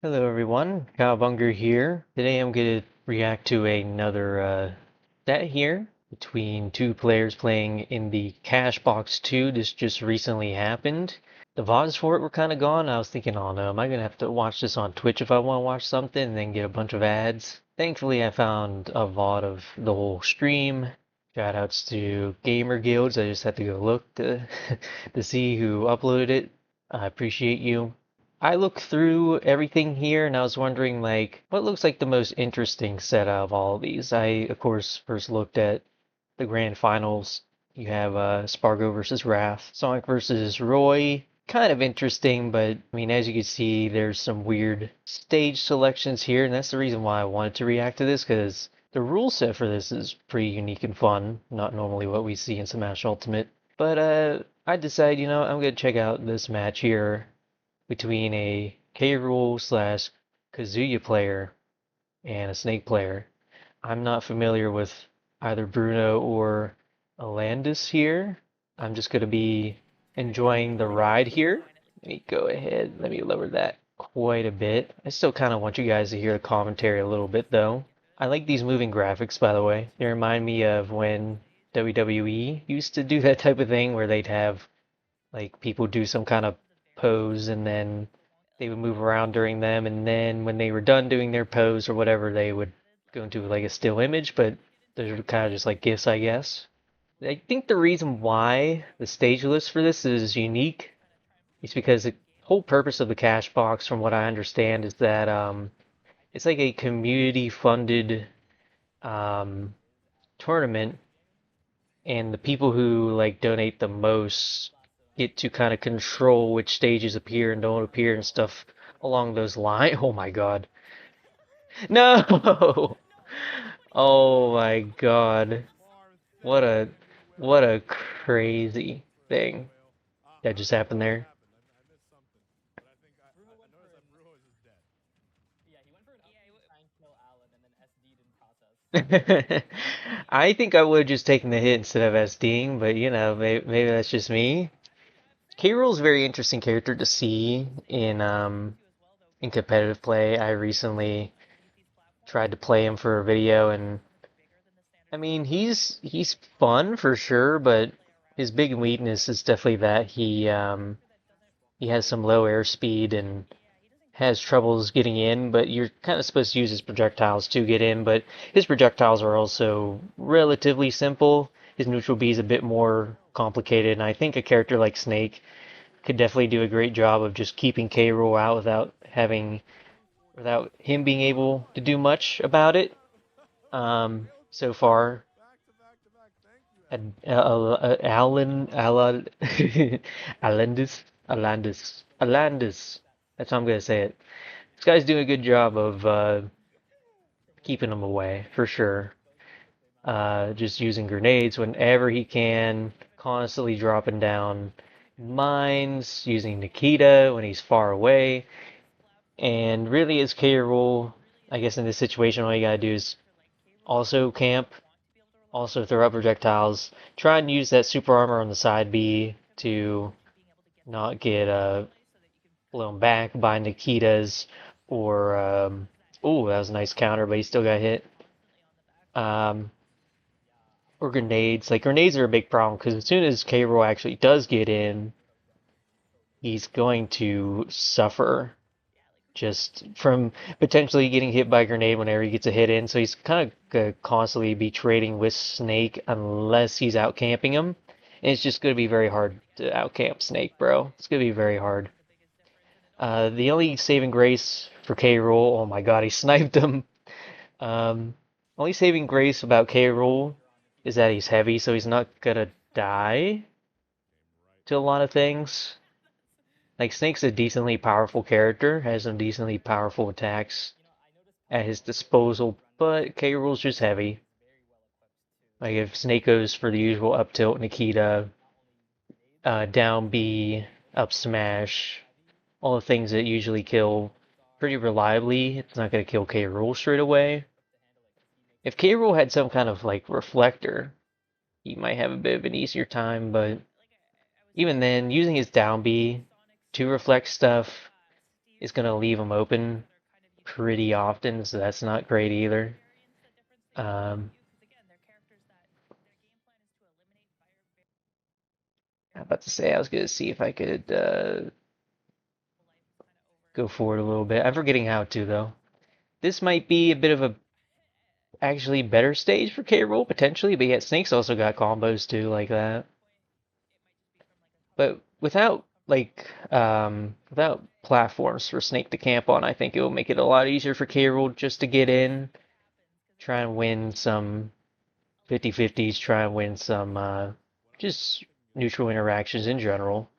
Hello everyone, Cowbunger here. Today I'm going to react to another set here between two players playing in the Cashbox 2. This just recently happened. The VODs for it were kind of gone. I was thinking, oh no, am I going to have to watch this on Twitch if I want to watch something and then get a bunch of ads? Thankfully I found a VOD of the whole stream. Shoutouts to Gamer Guilds. I just had to go look to, to see who uploaded it. I appreciate you. I looked through everything here and I was wondering like what looks like the most interesting set of all of these. I of course first looked at the grand finals. You have Spargo versus Wrath, Sonic versus Roy. Kind of interesting, but I mean as you can see there's some weird stage selections here and that's the reason why I wanted to react to this because the rule set for this is pretty unique and fun, not normally what we see in Smash Ultimate. But I decided, I'm gonna check out this match here between a K. Rool slash Kazuya player and a Snake player. I'm not familiar with either Bruno or Alandis here. I'm just going to be enjoying the ride here. Let me go ahead, let me lower that quite a bit. I still kind of want you guys to hear the commentary a little bit though. I like these moving graphics, by the way. They remind me of when WWE used to do that type of thing where they'd have like people do some kind of pose and then they would move around during them and then when they were done doing their pose or whatever they would go into like a still image, but those are kind of just like gifs, I guess. I think the reason why the stage list for this is unique is because the whole purpose of the cash box, from what I understand, is that it's like a community funded um, tournament, and the people who like donate the most get to kind of control which stages appear and don't appear and stuff along those lines. Oh my God. No! Oh my God. What a what a crazy thing that just happened there. I think I would have just taken the hit instead of SDing, but maybe that's just me. K. Rool's a very interesting character to see in competitive play. I recently tried to play him for a video, and I mean he's fun for sure, but his big weakness is definitely that he has some low airspeed and has troubles getting in, but you're kind of supposed to use his projectiles to get in, but his projectiles are also relatively simple. His neutral B is a bit more complicated, and I think a character like Snake could definitely do a great job of just keeping K. Rool out without him being able to do much about it. So far, Alan, Alandis. That's how I'm gonna say it. This guy's doing a good job of keeping him away for sure. Just using grenades whenever he can, constantly dropping down mines, using Nikita when he's far away, and really as K. Rool, I guess in this situation all you gotta do is also camp, also throw up projectiles, try and use that super armor on the side B to not get blown back by Nikita's or oh, that was a nice counter, but he still got hit. Um, or grenades. Like grenades are a big problem because as soon as K. Rool actually does get in, he's going to suffer just from potentially getting hit by a grenade whenever he gets a hit in. So he's kind of gonna constantly be trading with Snake unless he's out camping him. And it's just going to be very hard to outcamp Snake, bro. It's going to be very hard. The only saving grace for K. Rool, oh my God, he sniped him. Um, Only saving grace about K. Rool is that he's heavy, so he's not gonna die to a lot of things. Like Snake's a decently powerful character, has some decently powerful attacks at his disposal, but K. Rool's just heavy. Like if Snake goes for the usual up tilt Nikita, down B, up smash, all the things that usually kill pretty reliably, it's not gonna kill K. Rool straight away. If K. Rool had some kind of like reflector, he might have a bit of an easier time, but even then, using his down B to reflect stuff is going to leave him open pretty often, so that's not great either. Um, I'm about to say I was gonna see if I could go forward a little bit. I'm forgetting how to though. This might be a bit of a actually better stage for K. Rool potentially, but yet Snake's also got combos too like that. But without platforms for Snake to camp on, I think it will make it a lot easier for K. Rool just to get in, try and win some 50-50s, try and win some just neutral interactions in general.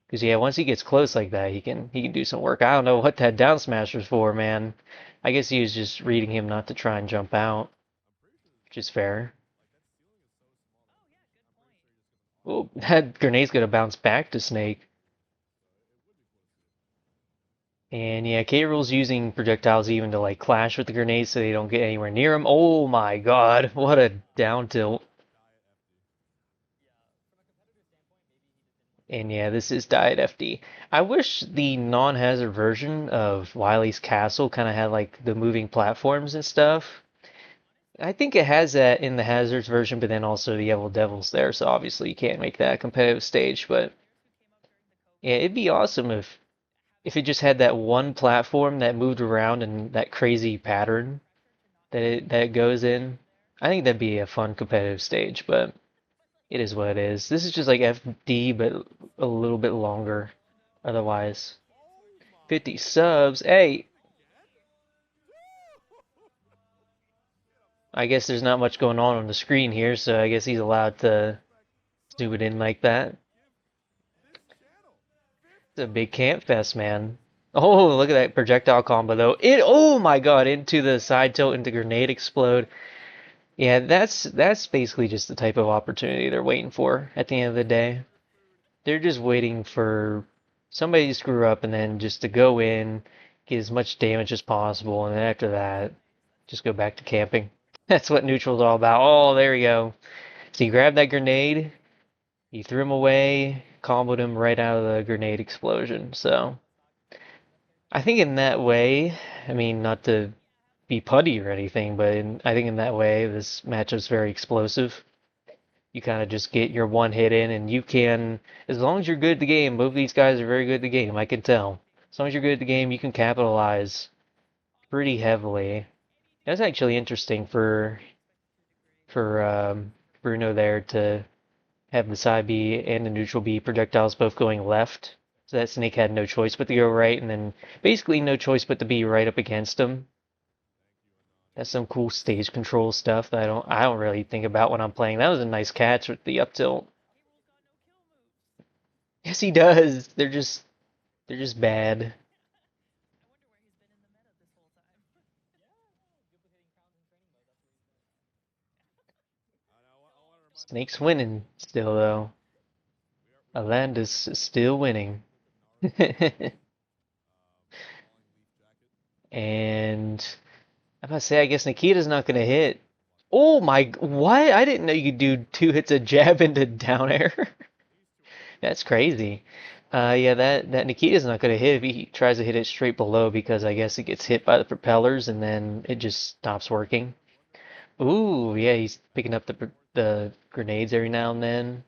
Because yeah, once he gets close like that, he can do some work. I don't know what that down smash was for, man. I guess he was just reading him not to try and jump out, which is fair. Oh, that grenade's gonna bounce back to Snake. And yeah, K. Rool's using projectiles even to like clash with the grenades so they don't get anywhere near him. Oh my god, what a down tilt. And yeah, this is Diet FD. I wish the non-hazard version of Wily's Castle kind of had like the moving platforms and stuff. I think it has that in the hazards version, but then also the Evil Devil's there, so obviously you can't make that a competitive stage. But yeah, it'd be awesome if it just had that one platform that moved around in that crazy pattern that it goes in. I think that'd be a fun competitive stage, but it is what it is. This is just like FD, but a little bit longer otherwise. 50 subs. Hey, I guess there's not much going on the screen here, so I guess he's allowed to do it in like that. It's a big camp fest, man. Oh, look at that projectile combo though. Oh my god, into the side tilt, into grenade explode. Yeah, that's basically just the type of opportunity they're waiting for at the end of the day. They're just waiting for somebody to screw up and then just to go in, get as much damage as possible, and then after that, just go back to camping. That's what neutral's all about. Oh, there we go. So you grabbed that grenade, you threw him away, comboed him right out of the grenade explosion. So I think in that way, I mean, not to be putty or anything, but I think in that way, this matchup's very explosive. You kind of just get your one hit in, and you can, as long as you're good at the game, both of these guys are very good at the game, I can tell. As long as you're good at the game, you can capitalize pretty heavily. That's actually interesting for Bruno there to have the side B and the neutral B projectiles both going left. So that Snake had no choice but to go right, and then basically no choice but to be right up against him. That's some cool stage control stuff that I don't really think about when I'm playing. That was a nice catch with the up tilt. Yes, he does. They're just bad. Snake's winning still though. Alandis is still winning. And I'm gonna say I guess Nikita's not gonna hit. Oh my, what? I didn't know you could do two hits of jab into down air. That's crazy. Yeah, that Nikita's not gonna hit if he tries to hit it straight below because I guess it gets hit by the propellers and then it just stops working. Ooh, yeah, he's picking up the grenades every now and then,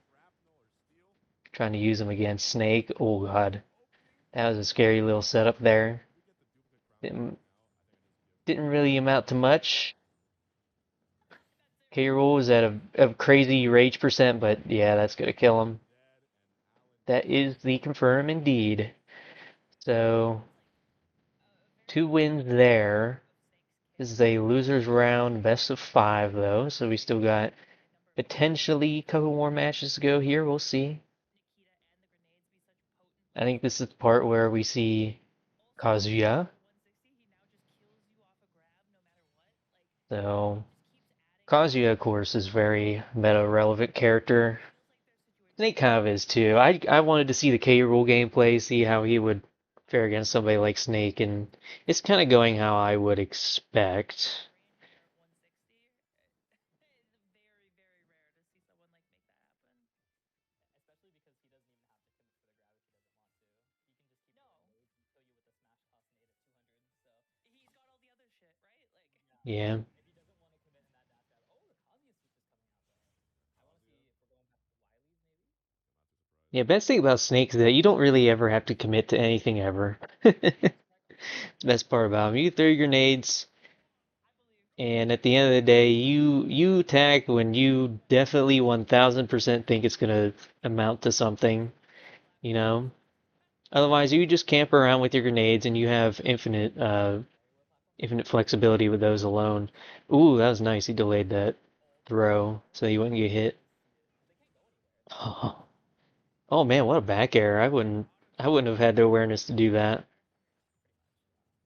trying to use them against Snake. Oh God, that was a scary little setup there. Didn't didn't really amount to much. K. Rool is at a crazy rage percent, but yeah, that's gonna kill him. That is the confirm indeed. So 2 wins there. This is a losers round, best of 5 though, so we still got potentially a couple more matches to go here. We'll see. I think this is the part where we see Kazuya. So Kazuya, of course, is very meta relevant character. Snake kind of is too. I wanted to see the K. Rool gameplay, see how he would fare against somebody like Snake, and it's kind of going how I would expect. Yeah. Yeah, best thing about snakes is that you don't really ever have to commit to anything ever. Best part about them, you throw your grenades, and at the end of the day, you attack when you definitely 1000% think it's gonna amount to something, you know? Otherwise, you just camp around with your grenades and you have infinite flexibility with those alone. Ooh, that was nice. He delayed that throw so he wouldn't get hit. Oh man, what a back air. I wouldn't have had the awareness to do that.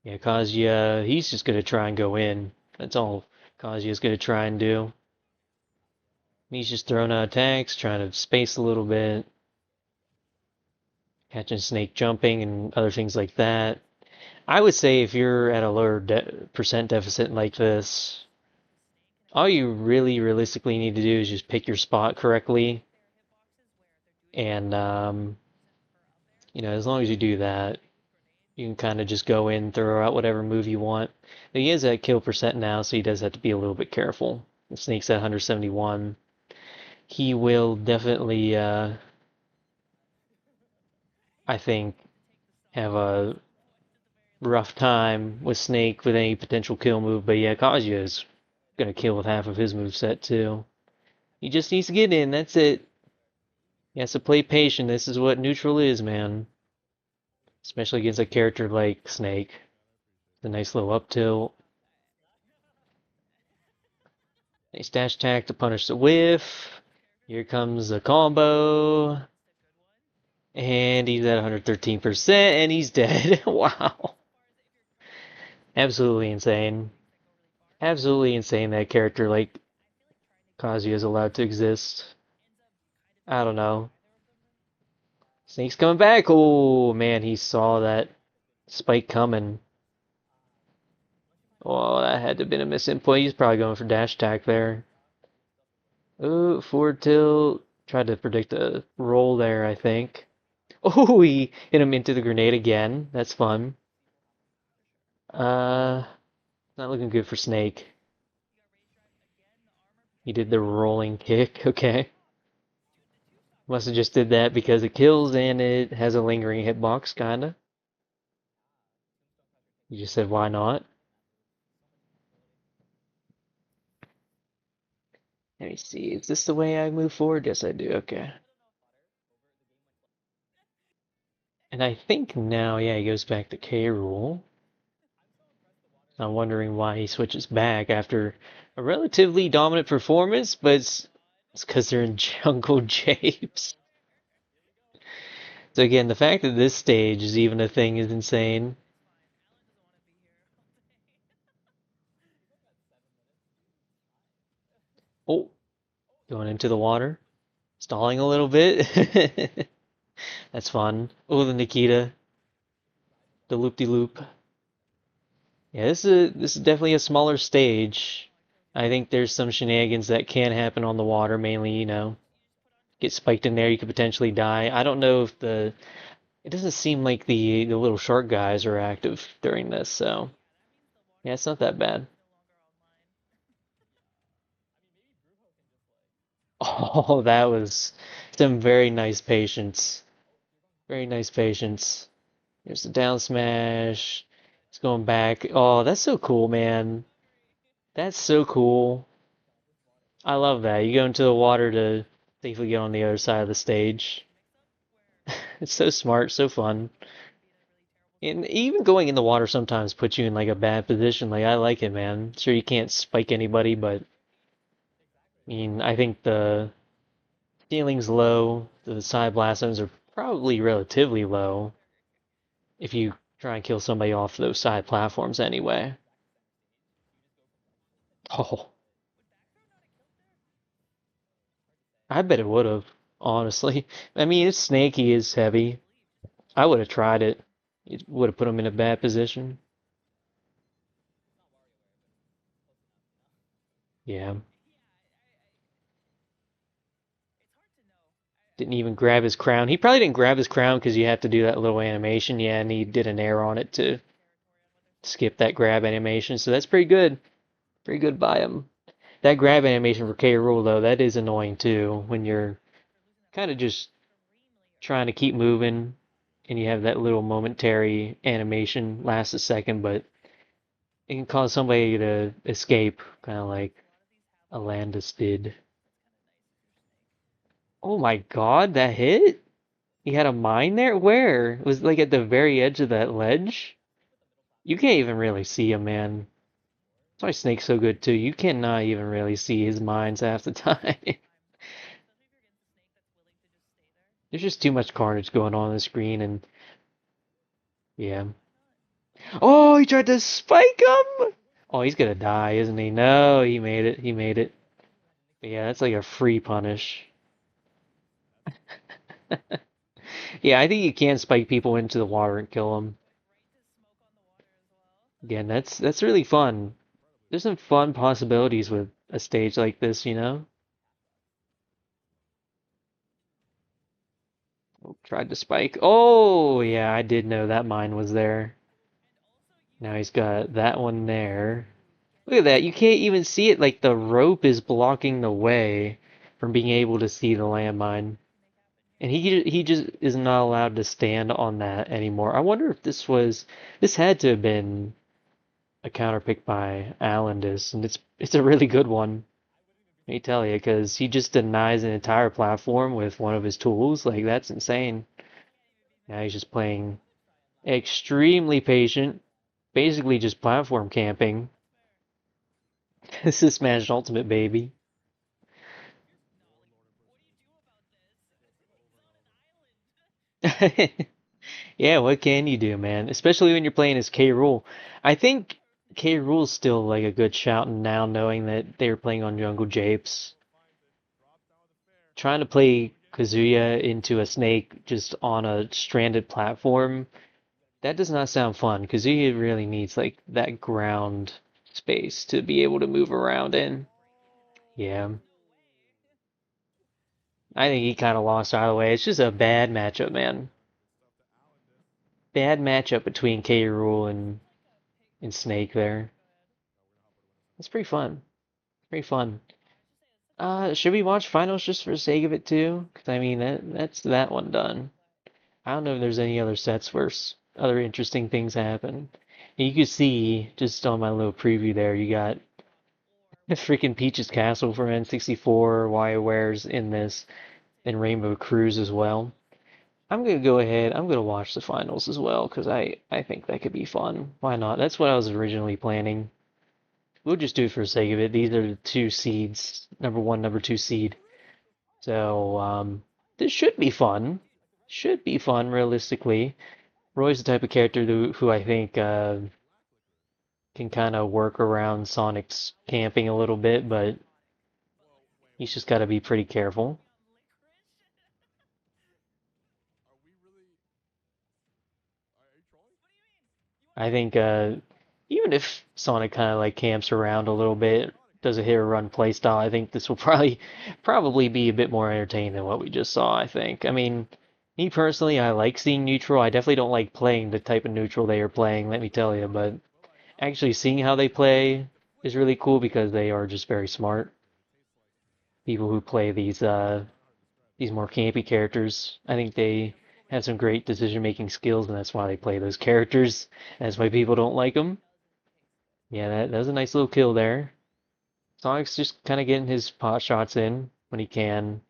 Yeah, Kazuya, he's just gonna try and go in. That's all Kazuya's gonna try and do. He's just throwing out attacks, trying to space a little bit, catching Snake jumping and other things like that. I would say if you're at a lower percent deficit like this, all you really realistically need to do is just pick your spot correctly, and as long as you do that, you can kind of just go in, throw out whatever move you want. But he is at kill percent now, so he does have to be a little bit careful. The Snake's at 171. He will definitely, I think, have a rough time with Snake with any potential kill move. But yeah, Kazuya is gonna kill with half of his move set too. He just needs to get in. That's it. He has to play patient. This is what neutral is, man. Especially against a character like Snake. The nice little up tilt. Nice dash attack to punish the whiff. Here comes a combo. And he's at 113% and he's dead. Wow. Absolutely insane. Absolutely insane that character like Kazuya is allowed to exist. I don't know. Snake's coming back. Oh man, he saw that spike coming. Oh, that had to have been a misinput. He's probably going for dash attack there. Oh, forward tilt. Tried to predict a roll there, I think. Oh, he hit him into the grenade again. That's fun. Uh, Not looking good for Snake. He did the rolling kick. Okay. Must have just did that because it kills and it has a lingering hitbox, kinda. You just said why not? Let me see. Is this the way I move forward? Yes, I do. Okay. And I think now, yeah, he goes back to K rule. I'm wondering why he switches back after a relatively dominant performance, but it's because they're in jungle japes. So again, the fact that this stage is even a thing is insane. Oh, going into the water, stalling a little bit. That's fun. Oh, the Nikita, the loop-de-loop. Yeah, this is definitely a smaller stage. I think there's some shenanigans that can happen on the water, mainly, get spiked in there, you could potentially die. I don't know if it doesn't seem like the little shark guys are active during this, so yeah, it's not that bad. Oh, that was some very nice patience. Very nice patience. There's the down smash. It's going back. Oh, that's so cool, man. That's so cool. I love that. You go into the water to safely get on the other side of the stage. It's so smart, so fun. And even going in the water sometimes puts you in like a bad position. Like I like it, man. Sure you can't spike anybody, but I mean I think the ceiling's low. The side blast zones are probably relatively low if you try and kill somebody off those side platforms anyway. Oh, I bet it would have, honestly. I mean, it's snaky, it's heavy. I would have tried it. It would have put him in a bad position. Yeah. Didn't even grab his crown. He probably didn't grab his crown because you have to do that little animation. Yeah, and he did an air on it to skip that grab animation. So that's pretty good. Pretty good by him. That grab animation for K. Rool, though, that is annoying too when you're kind of just trying to keep moving and you have that little momentary animation lasts a second, but it can cause somebody to escape, kind of like Alandis did. Oh my God, that hit? He had a mine there? Where? It was like at the very edge of that ledge? You can't even really see him, man. That's why Snake's so good too. You cannot even really see his mines half the time. There's just too much carnage going on the screen, and yeah. Oh, he tried to spike him! Oh, he's gonna die, isn't he? No, he made it. He made it. But yeah, that's like a free punish. Yeah, I think you can spike people into the water and kill them. Again, that's really fun. There's some fun possibilities with a stage like this, you know? Oh, tried to spike. Oh, yeah, I did know that mine was there. Now he's got that one there. Look at that. You can't even see it. Like the rope is blocking the way from being able to see the landmine. And he just is not allowed to stand on that anymore. I wonder if this had to have been a counter pick by Alandis, and it's a really good one. Let me tell you, because he just denies an entire platform with one of his tools. Like that's insane. Now he's just playing extremely patient, basically just platform camping. This is Smash Ultimate, baby. Yeah, what can you do, man? Especially when you're playing as K. Rool. I think K. Rool's still like a good shout now, knowing that they were playing on Jungle Japes. Trying to play Kazuya into a snake just on a stranded platform, that does not sound fun. Kazuya really needs like that ground space to be able to move around in. Yeah, I think he kind of lost either way. It's just a bad matchup, man. Bad matchup between K. Rool and Snake there. It's pretty fun. Pretty fun. Should we watch finals just for the sake of it too? Because I mean that's that one done. I don't know if there's any other sets where other interesting things happen. And you can see just on my little preview there, you got freaking Peach's Castle from N64, WarioWare's in this, and Rainbow Cruise as well. I'm gonna go ahead. I'm gonna watch the finals as well because I think that could be fun. Why not? That's what I was originally planning. We'll just do it for the sake of it. These are the two seeds, number one, number two seed. So this should be fun. Should be fun, realistically. Roy's the type of character who I think can kind of work around Sonic's camping a little bit, but he's just got to be pretty careful. I think even if Sonic kind of like camps around a little bit, does a hit or run playstyle, I think this will probably be a bit more entertaining than what we just saw, I think. I mean, me personally, I like seeing neutral. I definitely don't like playing the type of neutral they are playing, let me tell you, but actually seeing how they play is really cool because they are just very smart. People who play these more campy characters, I think they have some great decision-making skills, and that's why they play those characters. That's why people don't like them. Yeah, that was a nice little kill there. Sonic's just kind of getting his pot shots in when he can.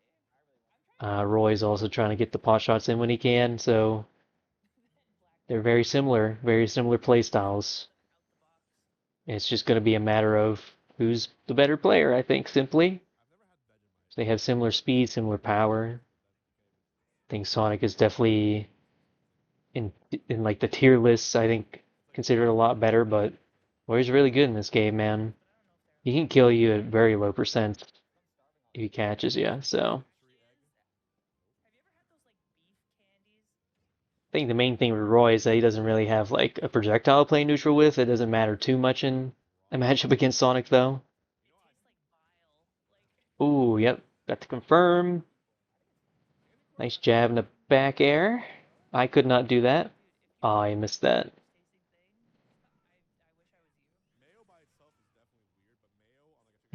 Roy's also trying to get the pot shots in when he can, so they're very similar play styles. It's just going to be a matter of who's the better player, I think, simply. They have similar speed, similar power. I think Sonic is definitely in in like the tier lists, I think considered a lot better, but Roy's really good in this game, man. He can kill you at very low percent if he catches you, so I think the main thing with Roy is that he doesn't really have like a projectile to play neutral with. It doesn't matter too much in a matchup against Sonic though. Ooh, yep, got to confirm. Nice jab in the back air. I could not do that. Oh, I missed that.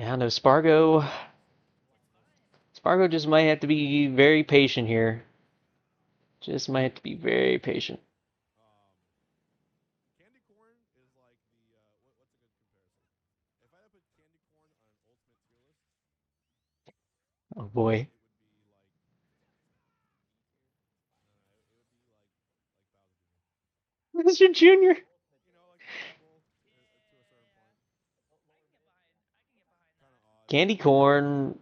Yeah, I don't know, Spargo just might have to be very patient here. Just might have to be very patient. Oh boy. Mr. Junior. Candy corn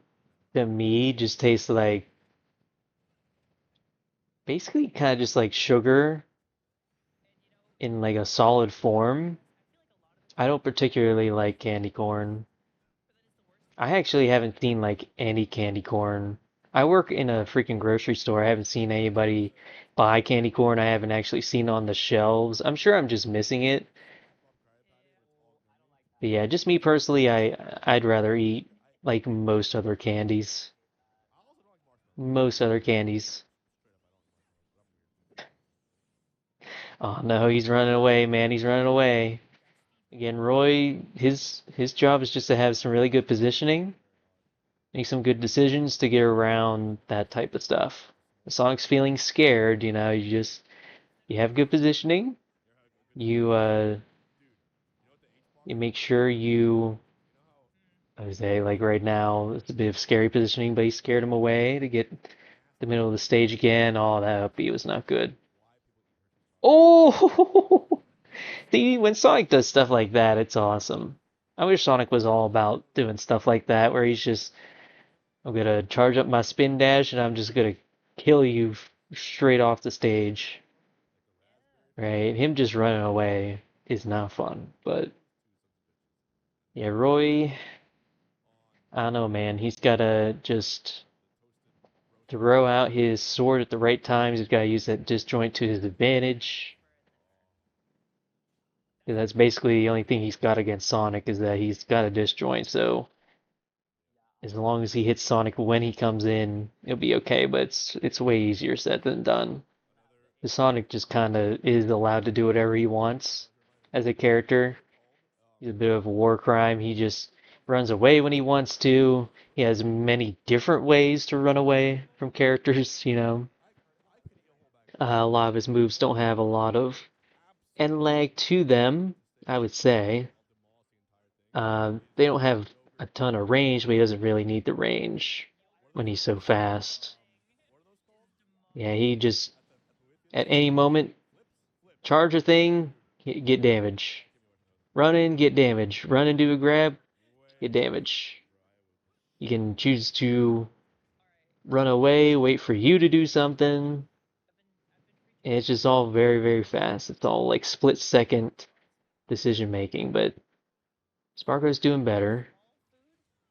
to me just tastes like basically kind of just like sugar in like a solid form. I don't particularly like candy corn. I actually haven't seen like any candy corn. I work in a freaking grocery store. I haven't seen anybody buy candy corn. I haven't actually seen it on the shelves. I'm sure I'm just missing it. But yeah, just me personally, I'd rather eat like most other candies. Most other candies. Oh no, he's running away, man. He's running away. Again, Roy, his job is just to have some really good positioning, make some good decisions to get around that type of stuff. If Sonic's feeling scared, you have good positioning. You make sure I would say like right now it's a bit of scary positioning, but he scared him away to get the middle of the stage again. Oh, that up B was not good. Oh, see, when Sonic does stuff like that, it's awesome. I wish Sonic was all about doing stuff like that, where he's just, I'm gonna charge up my spin dash and I'm just gonna kill you straight off the stage, right? Him just running away is not fun, but yeah, Roy, I don't know, man. He's gotta just throw out his sword at the right times. He's gotta use that disjoint to his advantage. 'Cause that's basically the only thing he's got against Sonic is that he's got a disjoint. So as long as he hits Sonic when he comes in, it'll be okay. But it's way easier said than done. The Sonic just kind of is allowed to do whatever he wants as a character. He's a bit of a war crime. He just runs away when he wants to. He has many different ways to run away from characters. A lot of his moves don't have a lot of end lag to them, I would say. They don't have a ton of range, but he doesn't really need the range when he's so fast. Yeah, he just, at any moment, charge a thing, get damage. Run in, get damage. Run and do a grab, get damage. You can choose to run away, wait for you to do something. And it's just all very, very fast. It's all like split second decision making, but Sparko's doing better.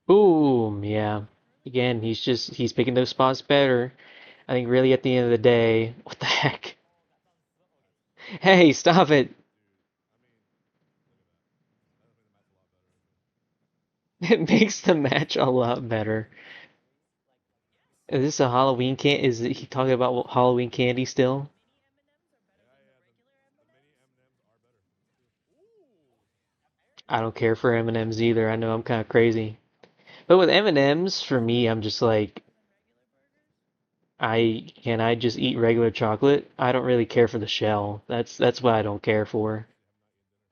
Boom, yeah. Again, he's picking those spots better. I think really at the end of the day, what the heck? Hey, stop it. It makes the match a lot better. Is this a Halloween can? Is he talking about Halloween candy still? I don't care for M&Ms either. I know I'm kind of crazy. But with M&Ms, for me, I'm just like, I just eat regular chocolate? I don't really care for the shell. That's what I don't care for.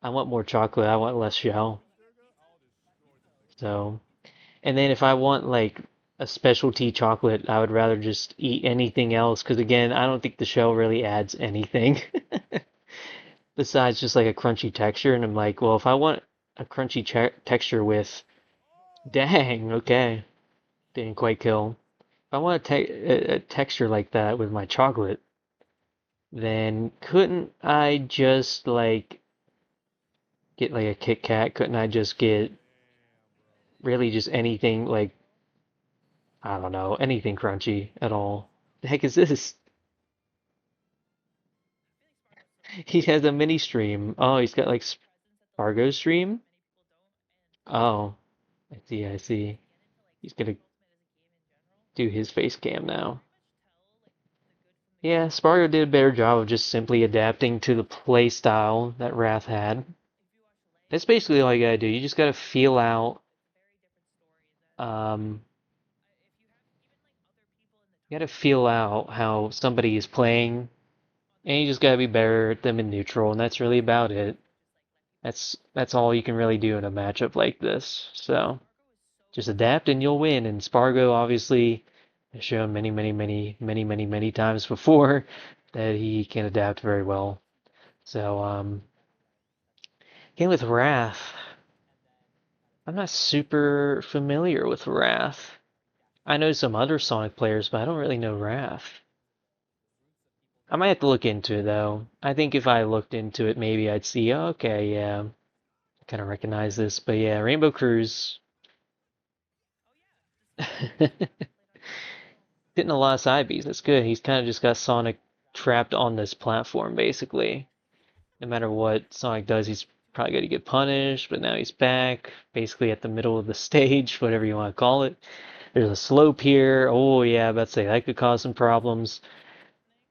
I want more chocolate. I want less shell. So, and then if I want like a specialty chocolate, I would rather just eat anything else because again, I don't think the shell really adds anything besides just like a crunchy texture. And I'm like, well, if I want a crunchy texture with, dang, okay, didn't quite kill. If I want a texture like that with my chocolate, then couldn't I just like get like a Kit Kat? Couldn't I just get really just anything like I don't know, anything crunchy at all? The heck is this? He has a mini stream. Oh, he's got like Spargo stream. Oh, I see, I see. He's gonna do his face cam now. Yeah, Spargo did a better job of just simply adapting to the play style that Wrath had. That's basically all you gotta do. You just gotta feel out Um, you gotta feel out how somebody is playing, and you just gotta be better at them in neutral, and that's really about it. That's all you can really do in a matchup like this. So just adapt and you'll win. And Spargo obviously has shown many times before that he can adapt very well. So game with Wrath. I'm not super familiar with Wrath. I know some other Sonic players, but I don't really know Wrath. I might have to look into it though. I think if I looked into it, maybe I'd see, oh, okay, yeah, I kind of recognize this. But yeah, Rainbow Cruise. Getting a lot of side Bs. That's good. He's kind of just got Sonic trapped on this platform, basically. No matter what Sonic does, he's probably going to get punished, but now he's back, basically at the middle of the stage, whatever you want to call it. There's a slope here. Oh, yeah, about to say that could cause some problems.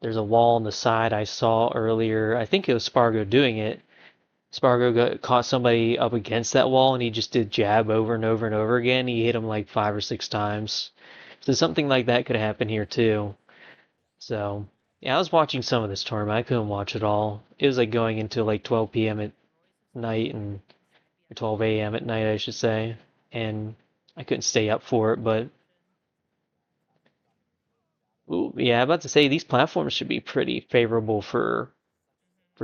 There's a wall on the side I saw earlier. I think it was Spargo doing it. Caught somebody up against that wall, and he just did jab over and over and over again. He hit him like 5 or 6 times. So something like that could happen here too. So yeah, I was watching some of this tournament. I couldn't watch it all. It was like going until like 12 p.m. at night and or 12 a.m. at night, I should say, and I couldn't stay up for it. But ooh, yeah, I'm about to say these platforms should be pretty favorable for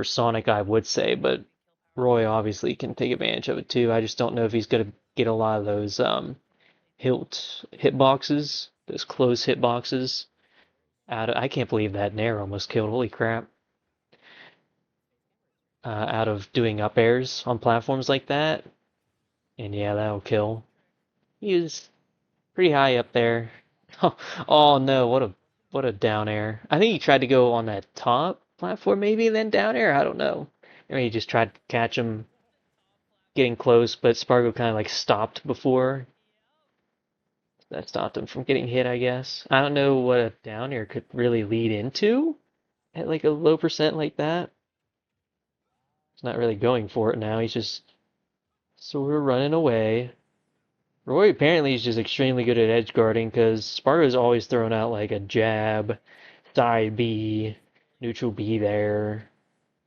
Sonic, I would say, but Roy obviously can take advantage of it too. I just don't know if he's gonna get a lot of those hitboxes, those close hitboxes out of. I can't believe that Nair almost killed. Holy crap! Out of doing up airs on platforms like that, and yeah, that'll kill. He was pretty high up there. Oh no, what a down air. I think he tried to go on that top platform maybe and then down air. I don't know. Maybe he just tried to catch him getting close, but Spargo kind of like stopped before. That stopped him from getting hit, I guess. I don't know what a down air could really lead into at like a low percent like that. He's not really going for it now. He's just sort of running away. Roy apparently is just extremely good at edge guarding because Spargo's always throwing out like a jab, side B, neutral B there.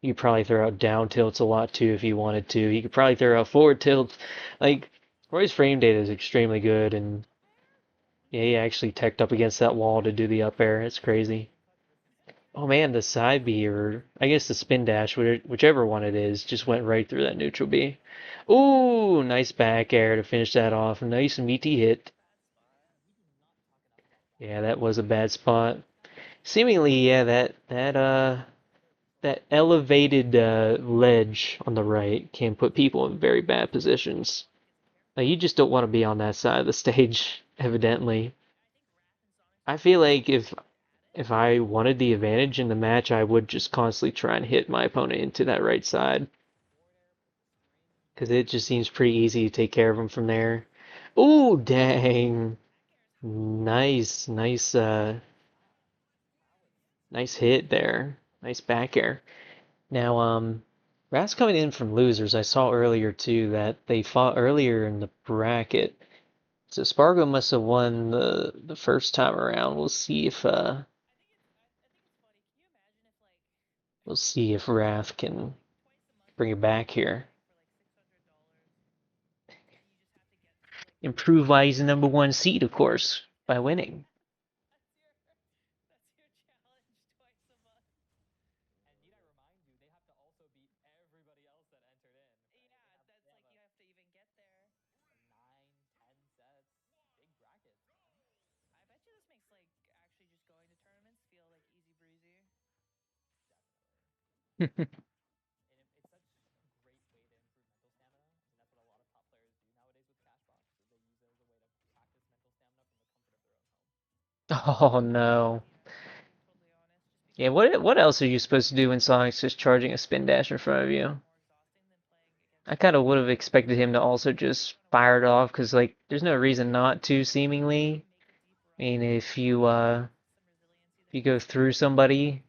He could probably throw out down tilts a lot too if he wanted to. He could probably throw out forward tilts. Like, Roy's frame data is extremely good, and yeah, he actually teched up against that wall to do the up air. It's crazy. Oh man, the side B, or I guess the spin dash, whichever one it is, just went right through that neutral B. Ooh, nice back air to finish that off. Nice meaty hit. Yeah, that was a bad spot. Seemingly, yeah, that elevated ledge on the right can put people in very bad positions. Like, you just don't want to be on that side of the stage, evidently. I feel like if I wanted the advantage in the match, I would just constantly try and hit my opponent into that right side. Because it just seems pretty easy to take care of him from there. Ooh, dang. Nice hit there. Nice back air. Now, Rats coming in from losers. I saw earlier too that they fought earlier in the bracket. So Spargo must have won the first time around. We'll see if Wrath can bring it back here. Improve why he's the number one seed, of course, by winning. Oh no. Yeah, what else are you supposed to do when Sonic's just charging a spin dash in front of you? I kind of would have expected him to also just fire it off because like there's no reason not to seemingly. I mean, if you go through somebody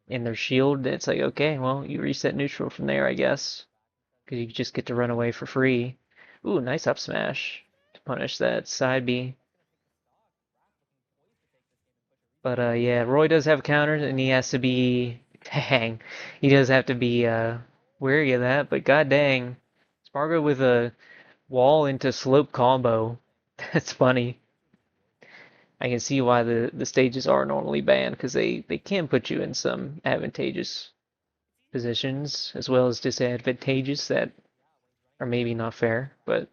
in their shield, it's like okay, well you reset neutral from there, I guess, because you just get to run away for free. Ooh, nice up smash. punish that side B. But yeah, Roy does have counters, and he has to be dang. He does have to be wary of that. But god dang, Spargo with a wall into slope combo. That's funny. I can see why the stages are normally banned because they can put you in some advantageous positions as well as disadvantageous that are maybe not fair. But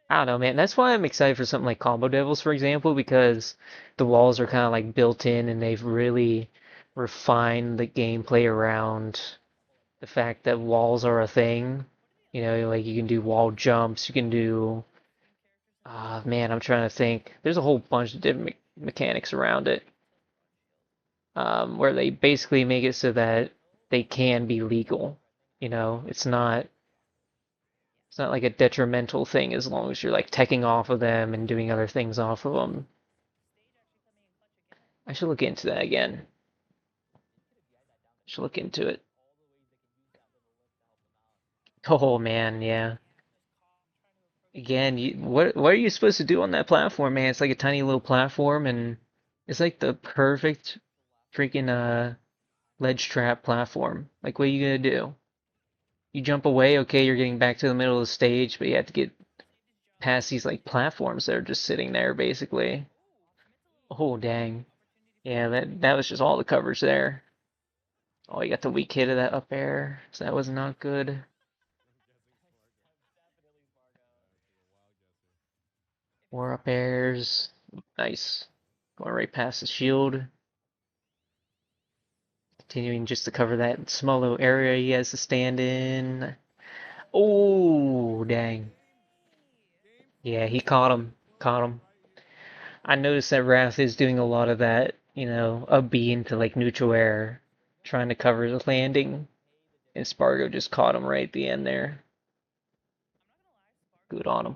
I don't know, man. That's why I'm excited for something like Combo Devils, for example, because the walls are kind of like built in and they've really refined the gameplay around the fact that walls are a thing. You know, like you can do wall jumps, you can do. Man, I'm trying to think. There's a whole bunch of different mechanics around it, where they basically make it so that they can be legal. You know, it's not like a detrimental thing as long as you're like teching off of them and doing other things off of them. I should look into that again. Should look into it. Oh man, yeah. Again, what are you supposed to do on that platform, man? It's like a tiny little platform, and it's like the perfect freaking ledge trap platform. Like, what are you gonna do? You jump away, okay, you're getting back to the middle of the stage, but you have to get past these like platforms that are just sitting there, basically. Oh dang, yeah, that was just all the coverage there. Oh, you got the weak hit of that up air, so that was not good. More up airs. Nice. Going right past the shield. Continuing just to cover that small little area he has to stand in. Oh, dang. Yeah, he caught him. Caught him. I noticed that Wrath is doing a lot of that, you know, a B into like neutral air, trying to cover the landing. And Spargo just caught him right at the end there. Good on him.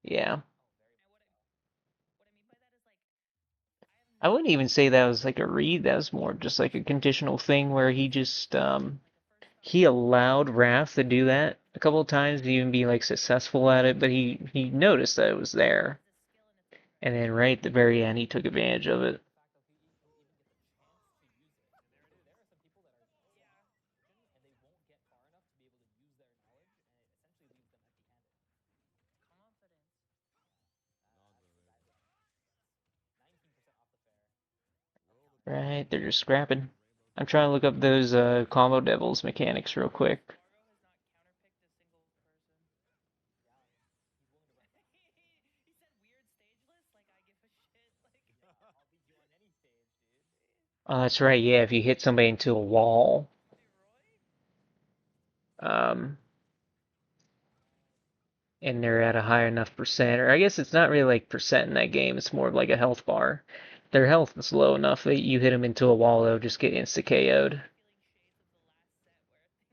Yeah. I wouldn't even say that was like a read. That was more just like a conditional thing where he just he allowed Wrath to do that a couple of times to even be like successful at it, but he noticed that it was there, and then right at the very end he took advantage of it. Right, they're just scrapping. I'm trying to look up those combo devils mechanics real quick. Oh, that's right. Yeah, if you hit somebody into a wall, um, and they're at a high enough percent, or I guess it's not really like percent in that game. It's more of like a health bar. Their health is low enough that you hit them into a wall, they'll just get insta KO'd.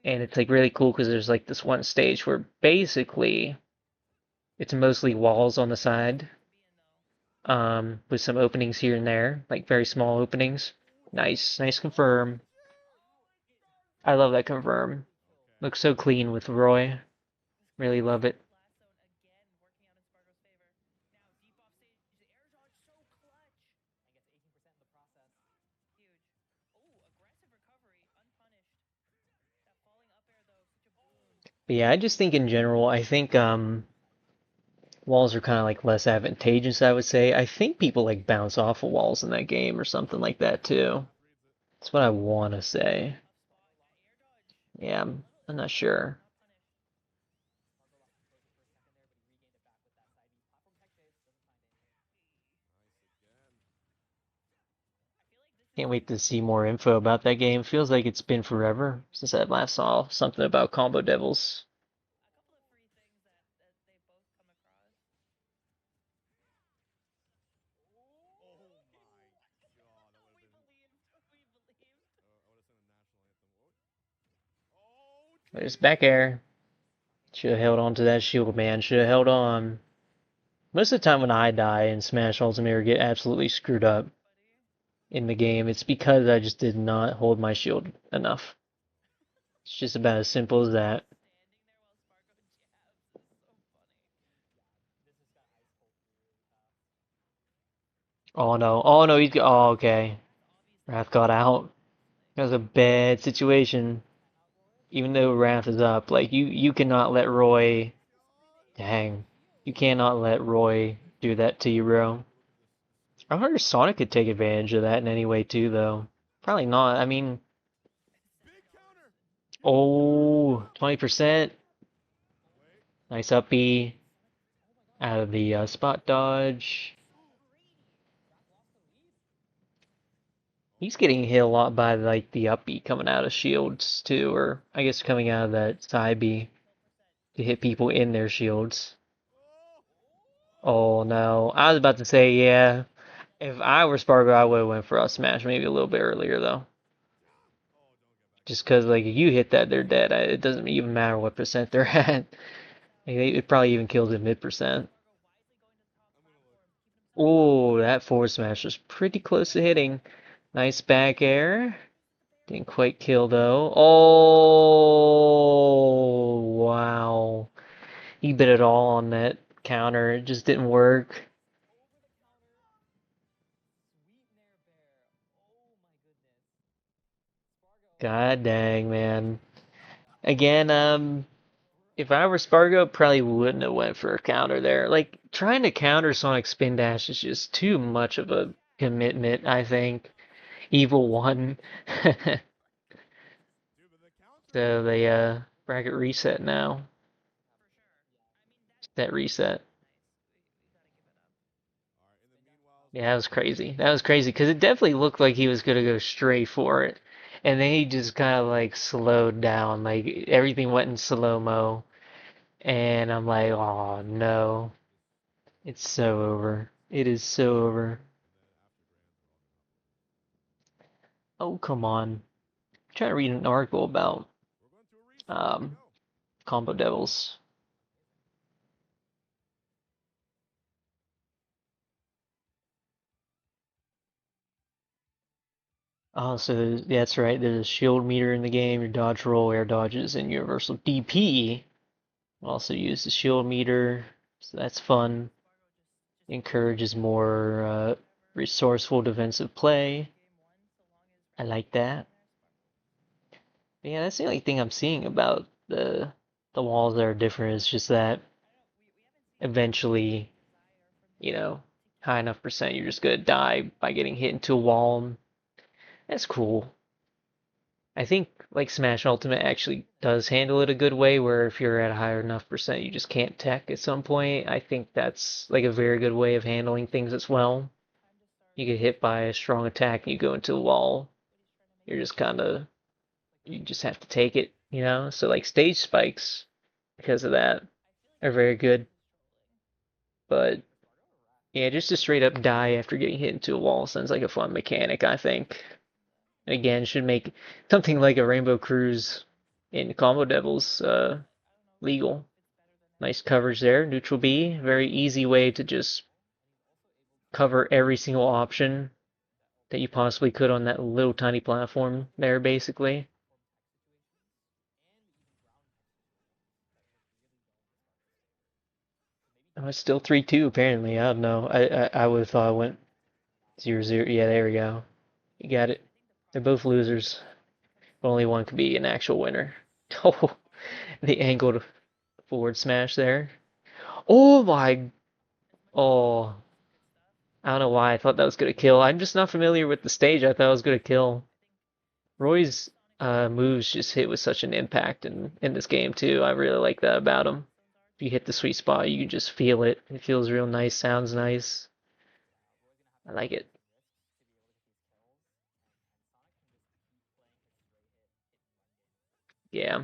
And it's like really cool because there's like this one stage where basically it's mostly walls on the side, with some openings here and there, like very small openings. Nice, nice confirm. I love that confirm. Looks so clean with Roy. Really love it. But yeah, I just think in general, I think walls are kind of like less advantageous, I would say. I think people like bounce off of walls in that game or something like that too. That's what I want to say. Yeah, I'm not sure. Can't wait to see more info about that game. Feels like it's been forever since I last saw something about Combo Devils. There's back air. Should have held on to that shield, man. Should have held on. Most of the time when I die in Smash Ultimate or get absolutely screwed up in the game, it's because I just did not hold my shield enough. It's just about as simple as that. Oh no. Oh no, oh okay. Wrath got out. That was a bad situation. Even though Wrath is up, like you cannot let Roy. Dang. You cannot let Roy do that to you, bro. I wonder if Sonic could take advantage of that in any way too, though. Probably not. I mean, oh, 20%. Nice up B out of the spot dodge. He's getting hit a lot by like the up B coming out of shields too, or I guess coming out of that side B to hit people in their shields. Oh no. I was about to say, yeah. If I were Spargo, I would have went for a smash maybe a little bit earlier though. Just because like if you hit that, they're dead. It doesn't even matter what percent they're at. Like, it probably even kills at mid-percent. Oh, that forward smash was pretty close to hitting. Nice back air. Didn't quite kill though. Oh, wow. He bit it all on that counter. It just didn't work. God dang, man. Again, if I were Spargo, probably wouldn't have went for a counter there. Like, trying to counter Sonic Spin Dash is just too much of a commitment, I think. Evil one. So they bracket reset now. That reset. Yeah, that was crazy. That was crazy because it definitely looked like he was gonna go straight for it. And then he just kind of like slowed down. Like everything went in slow-mo. And I'm like, oh no. It's so over. It is so over. Oh, come on. I'm trying to read an article about um combo devils. Oh, so that's right. There's a shield meter in the game. Your dodge roll, air dodges, and universal DP. Also use the shield meter, so that's fun. Encourages more resourceful defensive play. I like that. But yeah, that's the only thing I'm seeing about the walls that are different. Is just that eventually, you know, high enough percent, you're just gonna die by getting hit into a wall. That's cool. I think like Smash Ultimate actually does handle it a good way, where if you're at a higher enough percent, you just can't tech at some point. I think that's like a very good way of handling things as well. You get hit by a strong attack and you go into the wall. You're just kind of, you just have to take it, you know? So like stage spikes, because of that, are very good. But yeah, just to straight up die after getting hit into a wall sounds like a fun mechanic, I think. Again, should make something like a Rainbow Cruise in Combo Devils legal. Nice coverage there. Neutral B. Very easy way to just cover every single option that you possibly could on that little tiny platform there, basically. Oh, it's still 3-2 apparently. I don't know. I would have thought it went 0-0. Yeah, there we go. You got it. They're both losers. Only one could be an actual winner. Oh, the angled forward smash there. Oh my. Oh, I don't know why I thought that was gonna kill. I'm just not familiar with the stage. I thought it was gonna kill. Roy's moves just hit with such an impact in this game too. I really like that about him. If you hit the sweet spot, you can just feel it. It feels real nice, sounds nice. I like it. Yeah.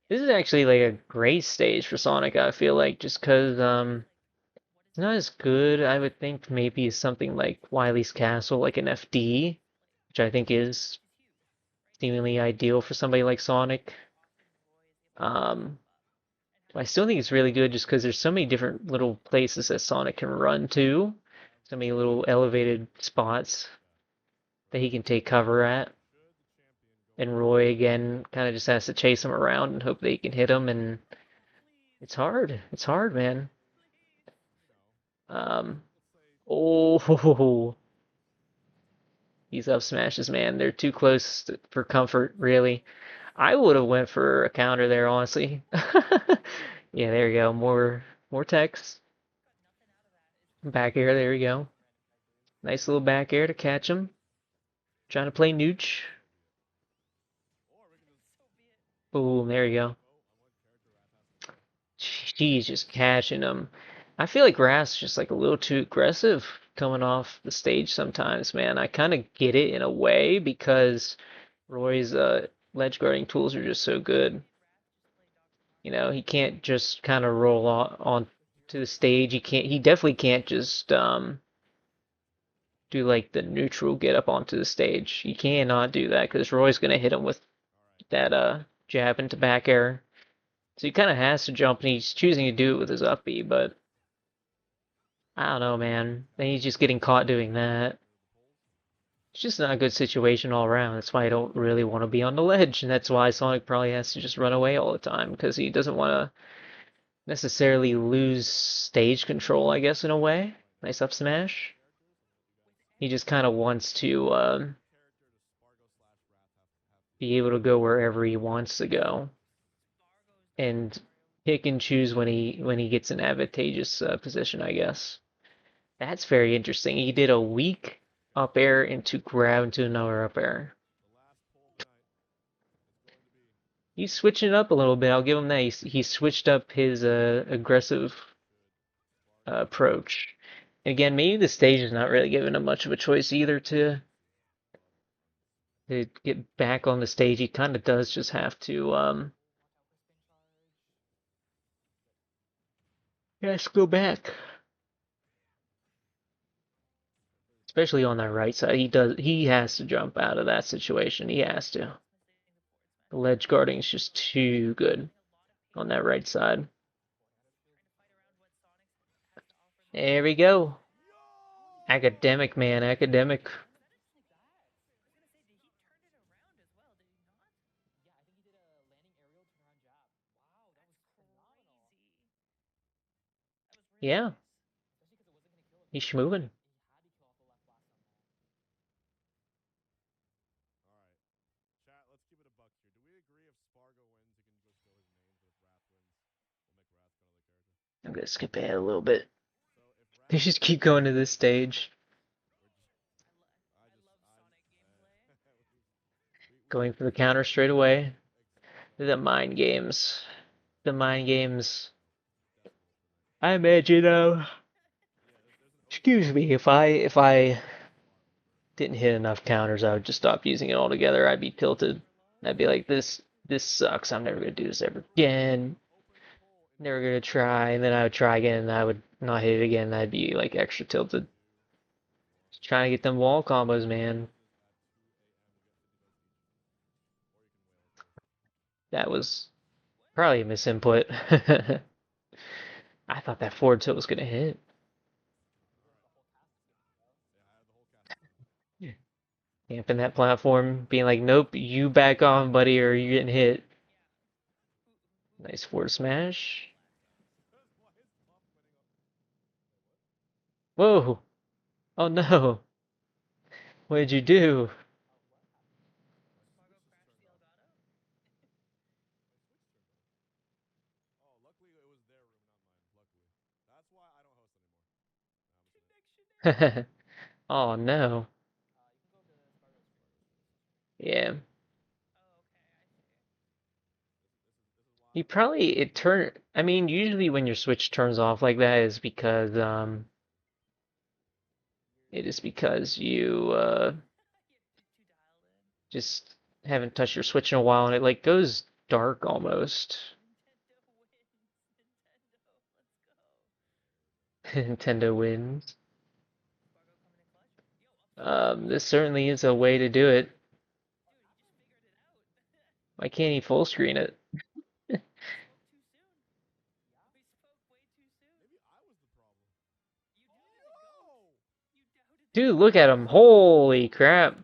This is actually like a great stage for Sonic, I feel like, just 'cause it's not as good, I would think maybe something like Wily's Castle, like an FD, which I think is seemingly ideal for somebody like Sonic. Um, I still think it's really good just because there's so many different little places that Sonic can run to, so many little elevated spots that he can take cover at. And Roy again kind of just has to chase him around and hope that he can hit him, and it's hard. It's hard, man. Um, oh, He's up smashes, man. They're too close for comfort, really. I would have went for a counter there, honestly. Yeah, there you go. More text. Back air, there you go. Nice little back air to catch him. Trying to play nooch. Boom, there you go. She's just catching him. I feel like Raph's just like a little too aggressive coming off the stage sometimes, man. I kind of get it in a way because Roy's ledge guarding tools are just so good. You know, he can't just kind of roll on to the stage. He definitely can't just do like the neutral get up onto the stage. He cannot do that because Roy's gonna hit him with that jab into back air. So he kind of has to jump, and he's choosing to do it with his up B, but I don't know, man. Then he's just getting caught doing that. It's just not a good situation all around. That's why I don't really want to be on the ledge, and that's why Sonic probably has to just run away all the time because he doesn't want to necessarily lose stage control, I guess, in a way. Nice up smash. He just kind of wants to be able to go wherever he wants to go and pick and choose when he gets an advantageous position, I guess. That's very interesting. He did a weak up air into grab into another up air. He's switching it up a little bit. I'll give him that. He switched up his aggressive approach. Again, maybe the stage is not really giving him much of a choice either to get back on the stage. He kind of does just have to yes, go back. Especially on that right side. He has to jump out of that situation. He has to. The ledge guarding is just too good on that right side. There we go. Academic, man, academic. Yeah, he's schmoving. I'm gonna skip ahead a little bit. They just keep going to this stage. Going for the counter straight away. The mind games. The mind games. I imagine, excuse me, if I didn't hit enough counters, I would just stop using it altogether. I'd be tilted. I'd be like, this sucks. I'm never gonna do this ever again. Never gonna try. And then I would try again, and I would not hit it again. And I'd be like extra tilted. Just trying to get them wall combos, man. That was probably a misinput. I thought that forward tilt was gonna hit. Camping that platform, being like, nope, you back on, buddy, or you're getting hit. Nice forward smash. Whoa! Oh no! What did you do? Oh no. Yeah. You probably it turn I mean, usually when your switch turns off like that is because it is because you just haven't touched your switch in a while and it like goes dark almost. Nintendo wins. This certainly is a way to do it. Why can't he full screen it? Dude, look at him. Holy crap.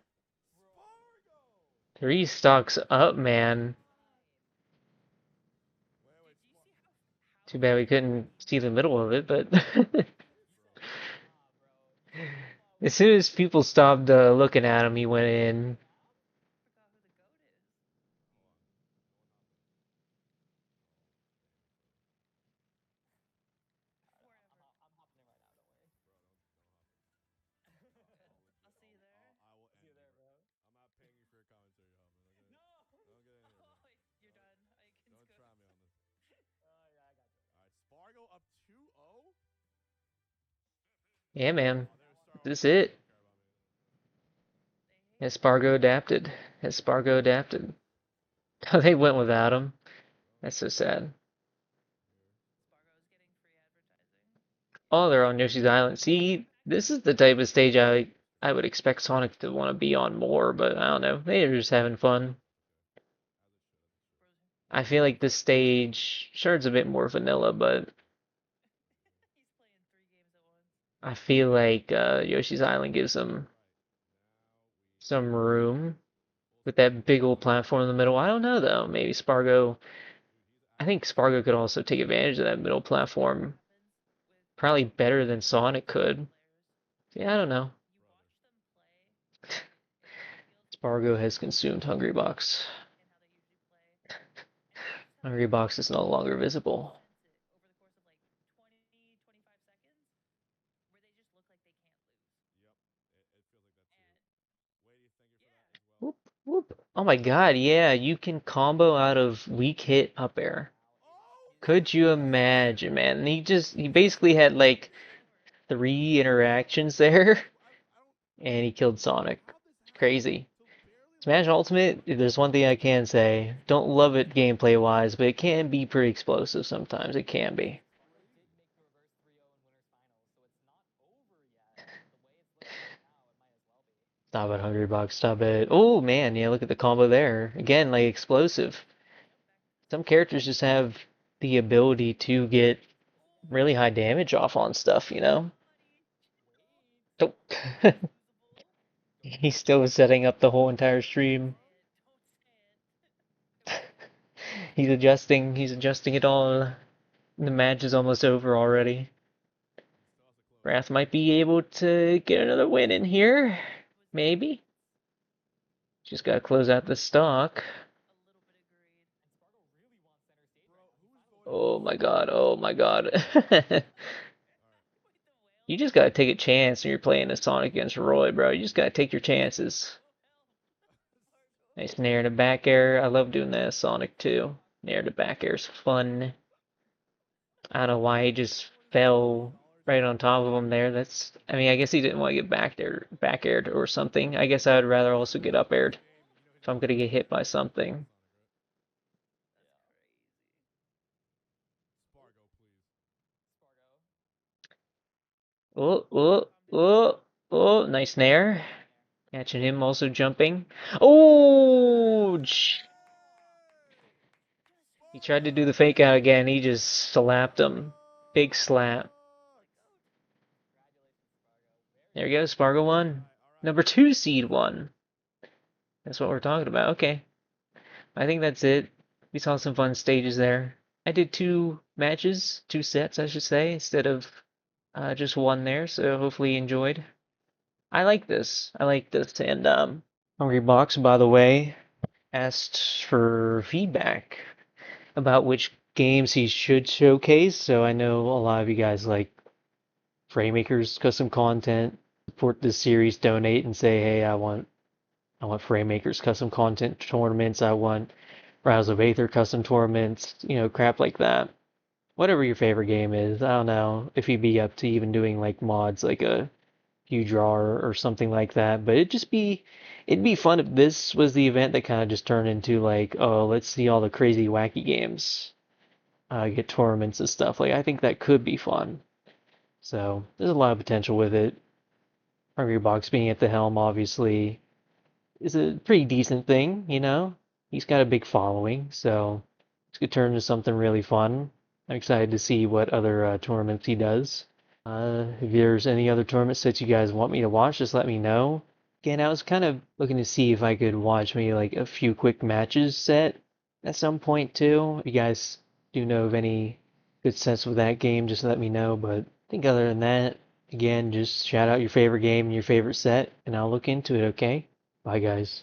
Three stocks up, man. Too bad we couldn't see the middle of it, but As soon as people stopped looking at him, he went in. Yeah, man. This is it. Espargo adapted. Espargo adapted. They went without him. That's so sad. Oh, they're on Yoshi's Island. See, this is the type of stage I would expect Sonic to want to be on more, but I don't know. They're just having fun. I feel like this stage, sure, it's a bit more vanilla, but I feel like Yoshi's Island gives them some room with that big old platform in the middle. I don't know though. Maybe Spargo. I think Spargo could also take advantage of that middle platform probably better than Sonic could. Yeah, I don't know. Spargo has consumed Hungrybox. Hungrybox is no longer visible. Whoop, whoop. Oh my god, yeah, you can combo out of weak hit up air. Could you imagine, man? He basically had like three interactions there, and he killed Sonic. Crazy. Smash Ultimate, there's one thing I can say. Don't love it gameplay wise, but it can be pretty explosive sometimes. It can be. Stop it, Hungrybox. Stop it. Oh man, yeah, look at the combo there. Again, like explosive. Some characters just have the ability to get really high damage off on stuff, you know? Oh. He's still setting up the whole entire stream. He's adjusting it all. The match is almost over already. Wrath might be able to get another win in here. Maybe. Just gotta close out the stock. Oh my god, oh my god. You just gotta take a chance when you're playing a Sonic against Roy, bro. You just gotta take your chances. Nice nair to back air. I love doing that Sonic too. Nair to back air's fun. I don't know why he just fell right on top of him there. I mean, I guess he didn't want to get back aired or something. I guess I would rather also get up aired if I'm gonna get hit by something. Oh, oh, oh, oh, nice nair. Catching him also jumping. Oh, he tried to do the fake out again. He just slapped him. Big slap. There we go. Spargo won. Number two seed won. That's what we're talking about. Okay. I think that's it. We saw some fun stages there. I did two matches, two sets, I should say, instead of just one there. So hopefully you enjoyed. I like this. I like this. And Hungry Box, by the way, asked for feedback about which games he should showcase. So I know a lot of you guys like Fraymaker's custom content, support this series, donate and say, hey, I want Fraymaker's custom content tournaments, I want Rise of Aether custom tournaments, crap like that. Whatever your favorite game is, I don't know if you'd be up to even doing like mods like a Huge Draw or something like that, but it'd be fun if this was the event that kind of just turned into like, oh, let's see all the crazy wacky games, get tournaments and stuff. Like I think that could be fun. So there's a lot of potential with it. Hungry Box being at the helm obviously is a pretty decent thing, you know? He's got a big following, so this could turn into something really fun. I'm excited to see what other tournaments he does. If there's any other tournaments that you guys want me to watch, just let me know. Again, I was kind of looking to see if I could watch maybe like a few quick matches set at some point too. If you guys do know of any good sets with that game, just let me know. But I think other than that, Again, just shout out your favorite game and your favorite set, and I'll look into it, okay? Bye, guys.